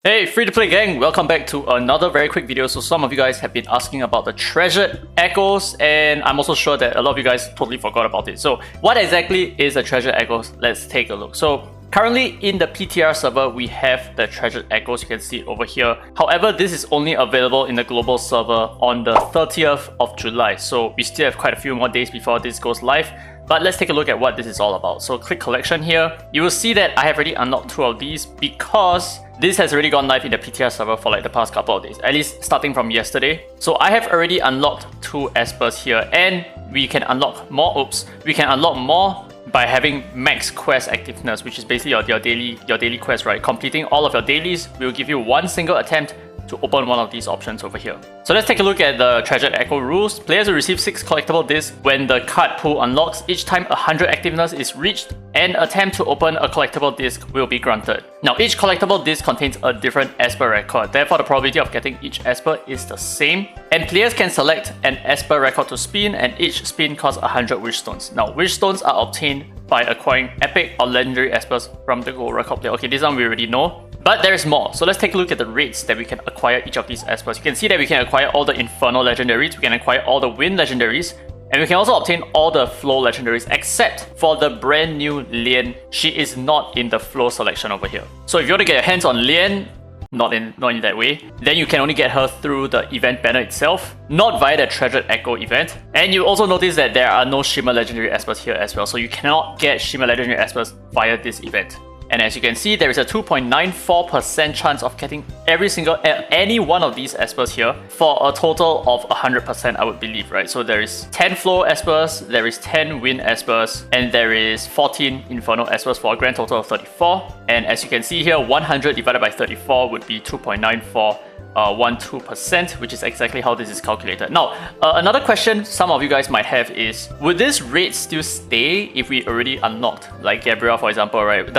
Hey, free-to-play gang! Welcome back to another very quick video. So some of you guys have been asking about the treasured echoes, and I'm also sure that a lot of you guys totally forgot about it. So what exactly is a treasured echoes? Let's take a look. So currently in the PTR server, we have the treasured echoes. You can see it over here. However, this is only available in the global server on the 30th of July. So we still have quite a few more days before this goes live. But let's take a look at what this is all about. So click collection here. You will see that I have already unlocked 2 of these because this has already gone live in the PTR server for like the past couple of days, at least starting from yesterday. So I have already unlocked 2 espers here, and we can unlock more. We can unlock more by having max quest activeness, which is basically your daily quest, right? Completing all of your dailies will give you 1 single attempt to open one of these options over here. So let's take a look at the treasured echo rules. Players will receive 6 collectible discs when the card pool unlocks. Each time 100 activeness is reached, an attempt to open a collectible disc will be granted. Now, each collectible disc contains a different esper record. Therefore, the probability of getting each esper is the same. And players can select an esper record to spin, and each spin costs 100 wish stones. Now, wish stones are obtained by acquiring epic or legendary espers from the gold record player. Okay, this one we already know. But there is more. So let's take a look at the rates that we can acquire each of these espers. You can see that we can acquire all the Infernal legendaries, we can acquire all the Wind legendaries, and we can also obtain all the Flow legendaries except for the brand new Lian. She is not in the Flow selection over here. So if you want to get your hands on Lian, not in that way, then you can only get her through the event banner itself, not via the Treasured Echo event. And you also notice that there are no Shimmer legendary espers here as well, so you cannot get Shimmer legendary espers via this event. And as you can see, there is a 2.94% chance of getting any one of these espers here for a total of 100%, I would believe, right? So there is 10 Flow espers, there is 10 Wind espers, and there is 14 Infernal espers for a grand total of 34. And as you can see here, 100 divided by 34 would be 2.9412%, which is exactly how this is calculated. Now, another question some of you guys might have is, would this rate still stay if we already unlocked, like Gabrielle, for example, right?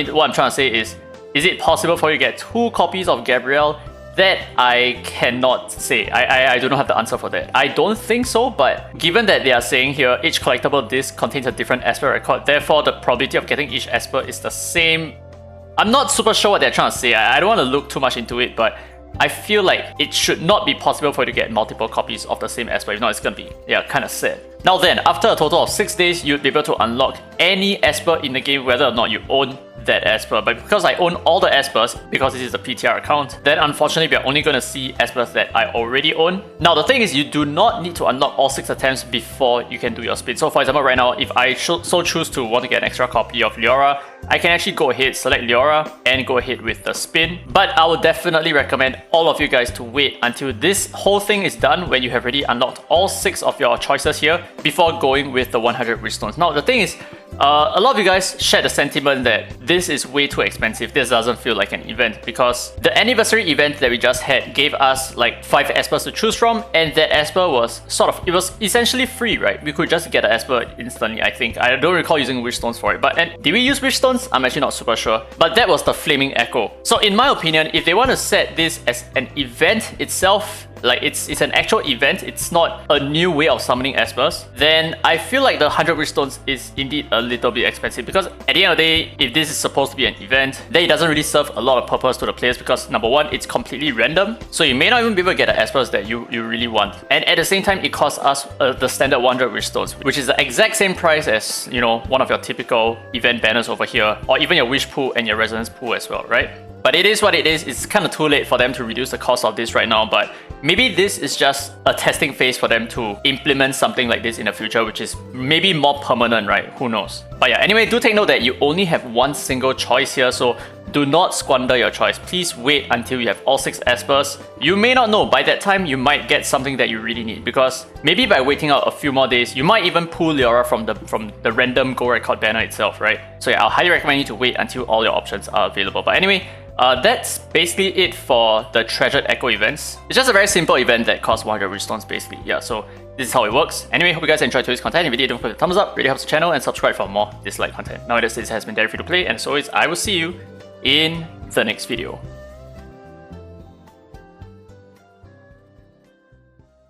What I'm trying to say is it possible for you to get 2 copies of Gabrielle? That I cannot say. I do not have the answer for that. I don't think so, but given that they are saying here each collectible disc contains a different esper record, therefore the probability of getting each esper is the same. I'm not super sure what they're trying to say. I don't want to look too much into it, but I feel like it should not be possible for you to get multiple copies of the same esper. If not, it's gonna be, kind of sad. Now then, after a total of 6 days, you'll be able to unlock any esper in the game, whether or not you own that esper. But because I own all the espers, because this is a PTR account, then unfortunately we are only going to see espers that I already own. Now the thing is, you do not need to unlock all 6 attempts before you can do your spin. So for example, right now, if I so choose to want to get an extra copy of Leora, I can actually go ahead, select Leora, and go ahead with the spin. But I would definitely recommend all of you guys to wait until this whole thing is done, when you have already unlocked all 6 of your choices here, before going with the 100 wish stones. Now the thing is, a lot of you guys shared the sentiment that this is way too expensive. This doesn't feel like an event, because the anniversary event that we just had gave us like 5 espers to choose from, and that esper was it was essentially free, right? We could just get an esper instantly, I think. I don't recall using wish stones for it, and did we use wish stones? I'm actually not super sure. But that was the Flaming Echo. So in my opinion, if they want to set this as an event itself, like it's an actual event, it's not a new way of summoning espers, then I feel like the 100 wish stones is indeed a little bit expensive, because at the end of the day, if this is supposed to be an event, then it doesn't really serve a lot of purpose to the players, because number one, it's completely random, so you may not even be able to get the espers that you really want. And at the same time, it costs us the standard 100 wish stones, which is the exact same price as, one of your typical event banners over here, or even your wish pool and your resonance pool as well, right? But it is what it is. It's kind of too late for them to reduce the cost of this right now, but maybe this is just a testing phase for them to implement something like this in the future, which is maybe more permanent, right? Who knows? But yeah, anyway, do take note that you only have 1 single choice here, so do not squander your choice. Please wait until you have all 6 espers. You may not know, by that time you might get something that you really need, because maybe by waiting out a few more days, you might even pull Leora from the random gold record banner itself, right? So yeah, I'll highly recommend you to wait until all your options are available. But anyway, that's basically it for the Treasured Echo events. It's just a very simple event that costs 100 wish stones basically. Yeah, so this is how it works. Anyway, hope you guys enjoyed today's content. If you did, don't forget to thumbs up, really helps the channel, and subscribe for more Dislyte content. Now this has been Free to Play, and as always, I will see you in the next video.